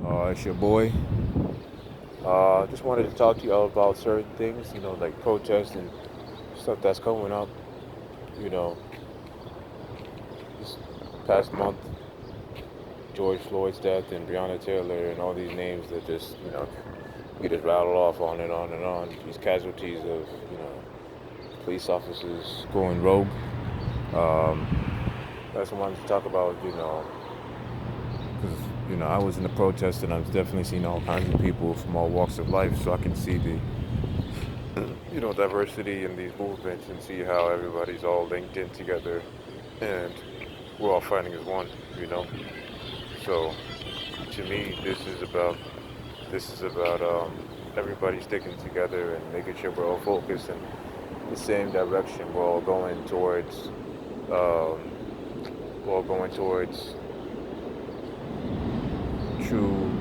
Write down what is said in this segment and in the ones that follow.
It's your boy. Just wanted to talk to you all about certain things, like protests and stuff that's coming up. You know, this past month, George Floyd's death and Breonna Taylor and all these names that just, we just rattle off on and on and on. These casualties of, police officers going rogue. Um, that's what I wanted to talk about, because, I was in the protest and I've definitely seen all kinds of people from all walks of life, so I can see the diversity in these movements and see how everybody's all linked in together and we're all fighting as one, you know. So to me, this is about everybody sticking together and making sure we're all focused in the same direction. Um, we're all going towards true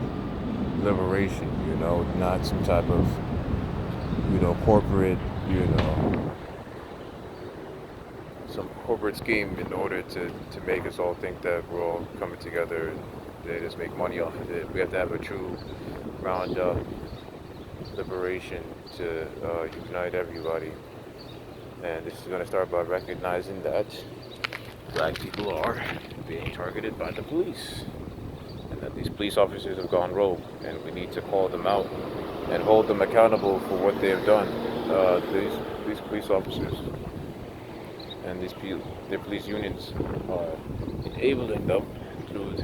liberation, not some type of corporate, you know, some corporate scheme in order to make us all think that we're all coming together and they just make money off of it. We have to have a true round up liberation to unite everybody. And this is going to start by recognizing that black people are being targeted by the police and that these police officers have gone rogue and we need to call them out and hold them accountable for what they have done. These police officers and their police unions are enabling them through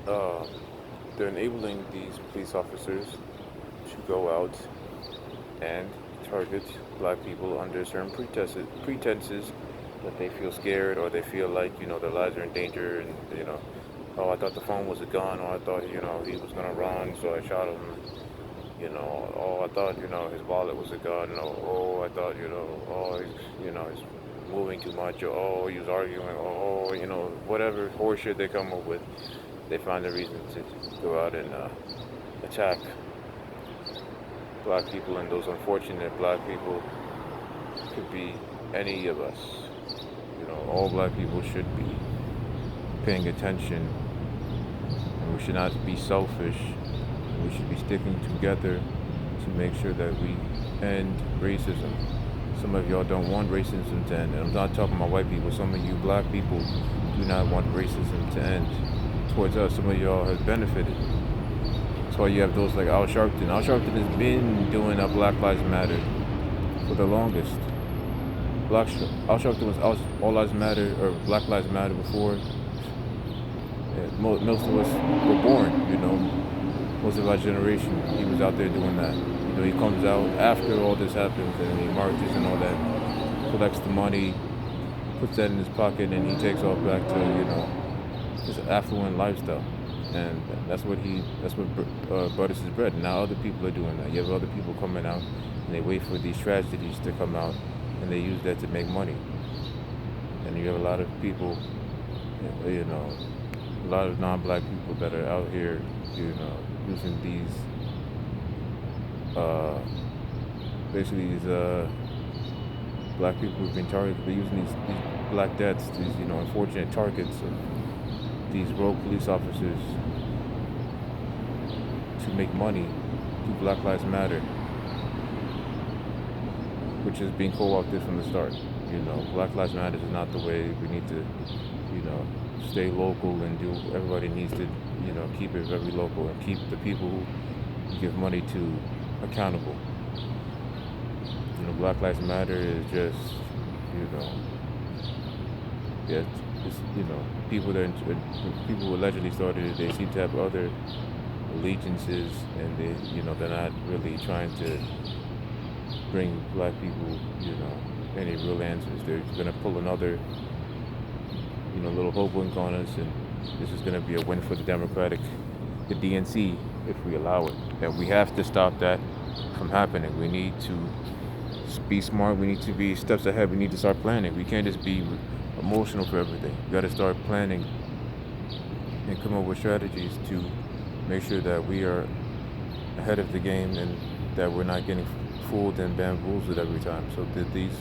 uh, they're enabling these police officers to go out and target black people under certain pretenses that they feel scared or they feel like their lives are in danger and oh, I thought the phone was a gun, or I thought he was gonna run so I shot him. Oh, I thought, his wallet was a gun. Oh, I thought, oh, he's moving too much. Or, oh, he was arguing. Or, whatever horseshit they come up with, they find a reason to go out and attack black people. And those unfortunate black people could be any of us. All black people should be paying attention. And we should not be selfish. We should be sticking together to make sure that we end racism. Some of y'all don't want racism to end. And I'm not talking about white people. Some of you black people do not want racism to end towards us. Some of y'all has benefited. That's why you have those like Al Sharpton. Al Sharpton has been doing a Black Lives Matter for the longest. Al Sharpton was All Lives Matter or Black Lives Matter before most of us were born, most of our generation, he was out there doing that. He comes out after all this happens and he marches and all that, collects the money, puts that in his pocket, and he takes off back to, his affluent lifestyle. And that's what butters his bread. And now other people are doing that. You have other people coming out and they wait for these tragedies to come out and they use that to make money. And you have a lot of people, a lot of non-black people that are out here, using these, basically these black people who've been targeted. They're using these black deaths, these unfortunate targets of these rogue police officers to make money through Black Lives Matter, which is being co-opted from the start. Black Lives Matter is not the way. We need to, stay local and do. Everybody needs to, keep it very local and keep the people who give money to accountable. Black Lives Matter is just, yeah, it's, people who allegedly started it. They seem to have other allegiances, and they're not really trying to bring black people, any real answers. They're gonna pull another, little hoodwink on us, and this is gonna be a win for the DNC, if we allow it. And we have to stop that from happening. We need to be smart. We need to be steps ahead. We need to start planning. We can't just be emotional for everything. We got to start planning and come up with strategies to make sure that we are ahead of the game and that we're not getting fooled and bamboozled every time. So that these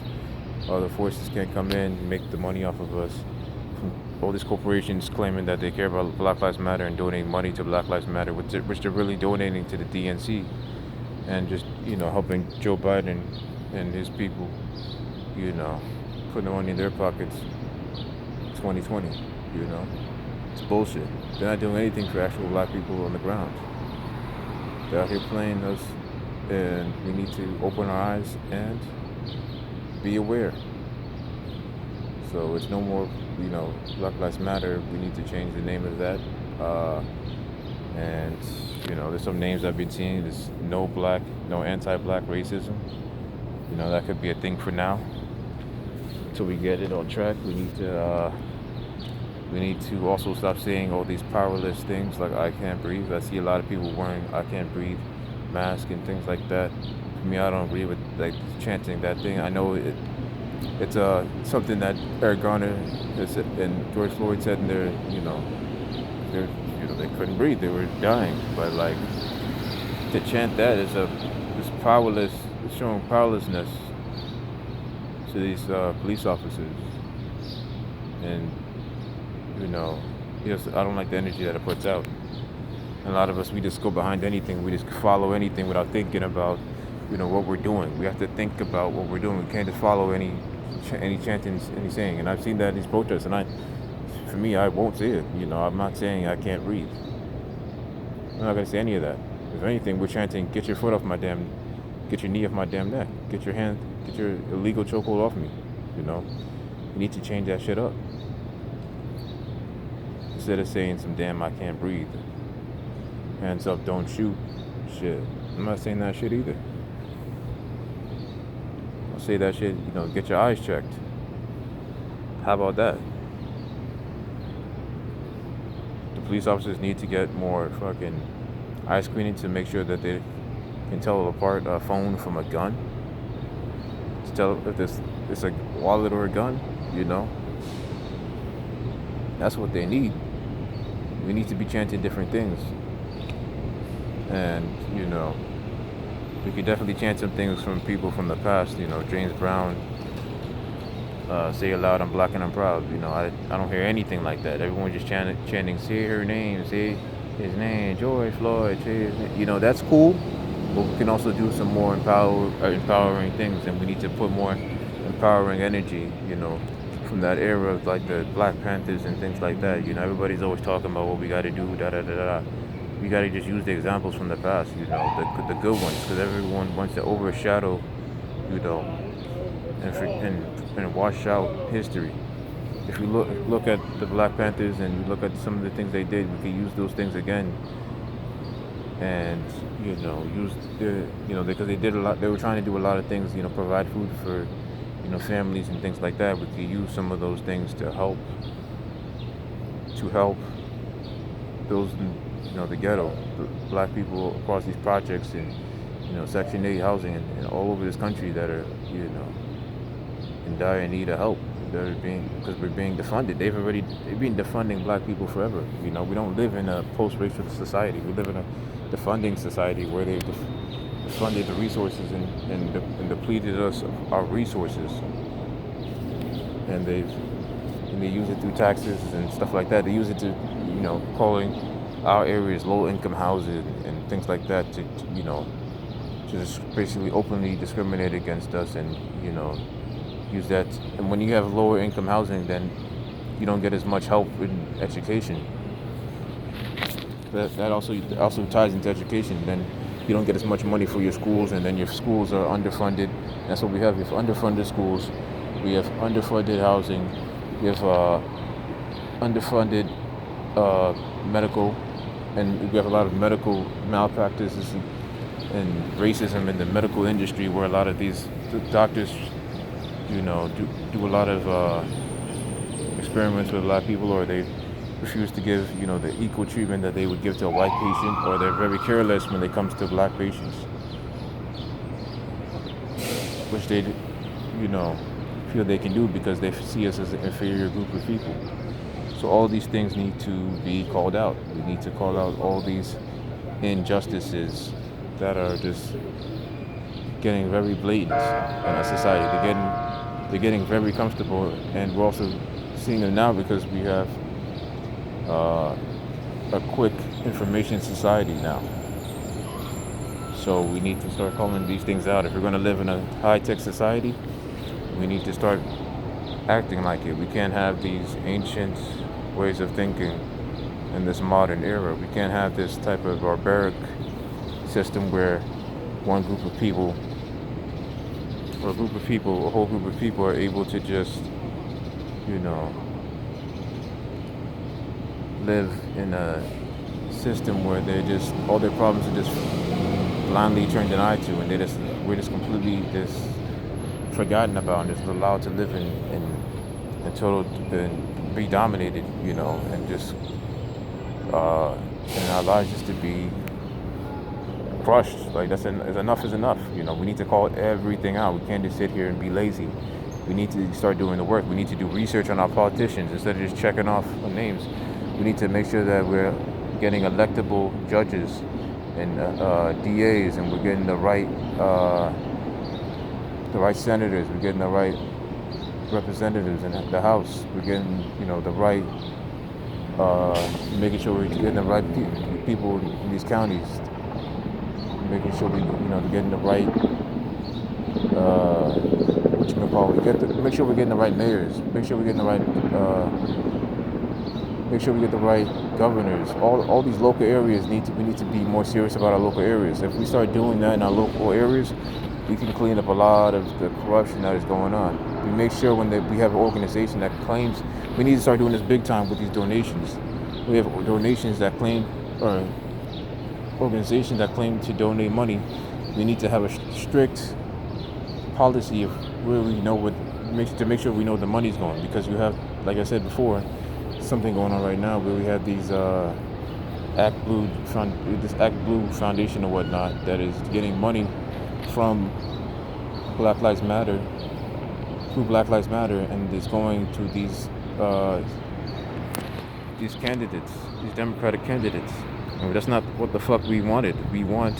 other forces can't come in and make the money off of us from all these corporations claiming that they care about Black Lives Matter and donating money to Black Lives Matter, which they're really donating to the DNC and just helping Joe Biden and his people, you know, putting the money in their pockets. 2020, it's bullshit. They're not doing anything for actual black people on the ground. They're out here playing us, and we need to open our eyes and be aware. So it's no more, Black Lives Matter. We need to change the name of that. And there's some names I've been seeing. There's no anti-black racism. That could be a thing for now. Until we get it on track, we need to also stop saying all these powerless things like "I can't breathe." I see a lot of people wearing "I can't breathe" masks and things like that. For me, I don't agree with like chanting that thing. I know it's something that Eric Garner and George Floyd said in they couldn't breathe, they were dying. But like to chant that is powerless, it's showing powerlessness to these police officers, and yes, I don't like the energy that it puts out. And a lot of us, we just go behind anything, we just follow anything without thinking about what we're doing. We have to think about what we're doing. We can't just follow any chanting, any saying. And I've seen that in these protests, and for me, I won't say it. I'm not saying I can't breathe. I'm not gonna say any of that. If anything, we're chanting, get your knee off my damn neck, get your illegal chokehold off me. You need to change that shit up. Instead of saying some damn "I can't breathe," hands up, don't shoot shit. I'm not saying that shit either. I'll say that shit, get your eyes checked. How about that? The police officers need to get more fucking eye screening to make sure that they can tell apart a phone from a gun. To tell if it's a wallet or a gun, That's what they need. We need to be chanting different things. And, we could definitely chant some things from people from the past. James Brown, say it loud, I'm black and I'm proud. I don't hear anything like that. Everyone just chanting, say her name, say his name, George Floyd, say his name. That's cool. But we can also do some more empowering things, and we need to put more empowering energy, from that era of like the Black Panthers and things like that. Everybody's always talking about what we got to do, da da da da. We got to just use the examples from the past, the good ones, because everyone wants to overshadow, and wash out history. If we look at the Black Panthers and we look at some of the things they did, we could use those things again. And because they did a lot, they were trying to do a lot of things, provide food for families and things like that. We could use some of those things to help those in the ghetto, the black people across these projects and Section 8 housing and all over this country that are in dire need of help. Because we're being defunded. They've been defunding black people forever. We don't live in a post-racial society. We live in a defunding society where they've defunded the resources and depleted us of our resources. And they use it through taxes and stuff like that. They use it to, calling our areas low-income housing and things like that to just basically openly discriminate against us and, use that. And when you have lower income housing, then you don't get as much help in education. That also ties into education. Then you don't get as much money for your schools, and then your schools are underfunded. That's what we have. We have underfunded schools. We have underfunded housing. We have underfunded medical, and we have a lot of medical malpractices and racism in the medical industry, where a lot of these doctors do a lot of experiments with black people, or they refuse to give the equal treatment that they would give to a white patient, or they're very careless when it comes to black patients, which they feel they can do because they see us as an inferior group of people. So all these things need to be called out. We need to call out all these injustices that are just getting very blatant in our society. They're getting very comfortable, and we're also seeing them now because we have uh, a quick information society now. So we need to start calling these things out. If we're going to live in a high-tech society, we need to start acting like it. We can't have these ancient ways of thinking in this modern era. We can't have this type of barbaric system where one group of people, or a group of people, a whole group of people are able to just, you know, live in a system where they're just, all their problems are just blindly turned an eye to, and we're just completely just forgotten about and just allowed to live in total, and be dominated, you know, and just and our lives just to be crushed. Like enough is enough. You know, we need to call everything out. We can't just sit here and be lazy. We need to start doing the work. We need to do research on our politicians instead of just checking off names. We need to make sure that we're getting electable judges and DAs, and we're getting the right senators. We're getting the right representatives in the House. We're getting, you know, the right, making sure we're getting the right people in these counties. Making sure we, you know, getting the right, make sure we're getting the right mayors. Make sure we're getting the right, make sure we get the right governors. All these local areas we need to be more serious about our local areas. If we start doing that in our local areas, we can clean up a lot of the corruption that is going on. We make sure we have an organization that claims, we need to start doing this big time with these donations. We have donations that claim, or organizations that claim to donate money. We need to have a strict policy of where we know to make sure we know the money's going, because you have, like I said before, something going on right now where we have these Act Blue Foundation or whatnot that is getting money from Black Lives Matter, and is going to these candidates, these Democratic candidates. And that's not what the fuck we wanted. We want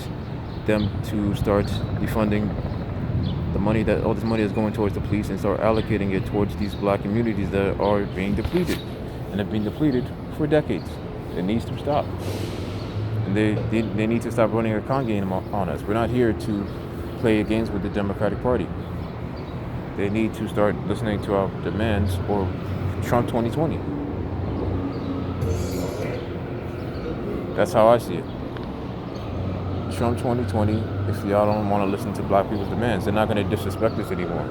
them to start defunding all this money is going towards the police, and start allocating it towards these black communities that are being depleted, and have been depleted for decades. It needs to stop. And they need to stop running a con game on us. We're not here to play games with the Democratic Party. They need to start listening to our demands, or Trump 2020. That's how I see it. Trump 2020, if y'all don't want to listen to black people's demands, they're not going to disrespect us anymore.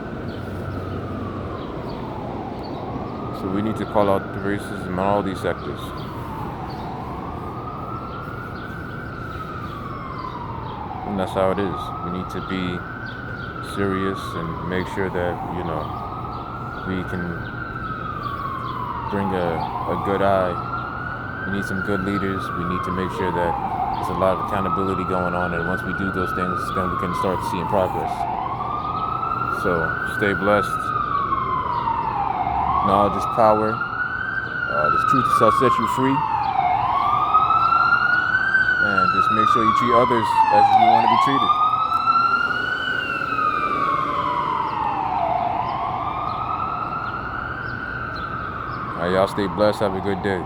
So we need to call out the racism in all these sectors. And that's how it is. We need to be serious and make sure that, you know, we can bring a good eye. We need some good leaders. We need to make sure that there's a lot of accountability going on, and once we do those things, then we can start seeing progress. So stay blessed. Knowledge is power. This truth shall set you free. And just make sure you treat others as you want to be treated. All right, y'all stay blessed. Have a good day.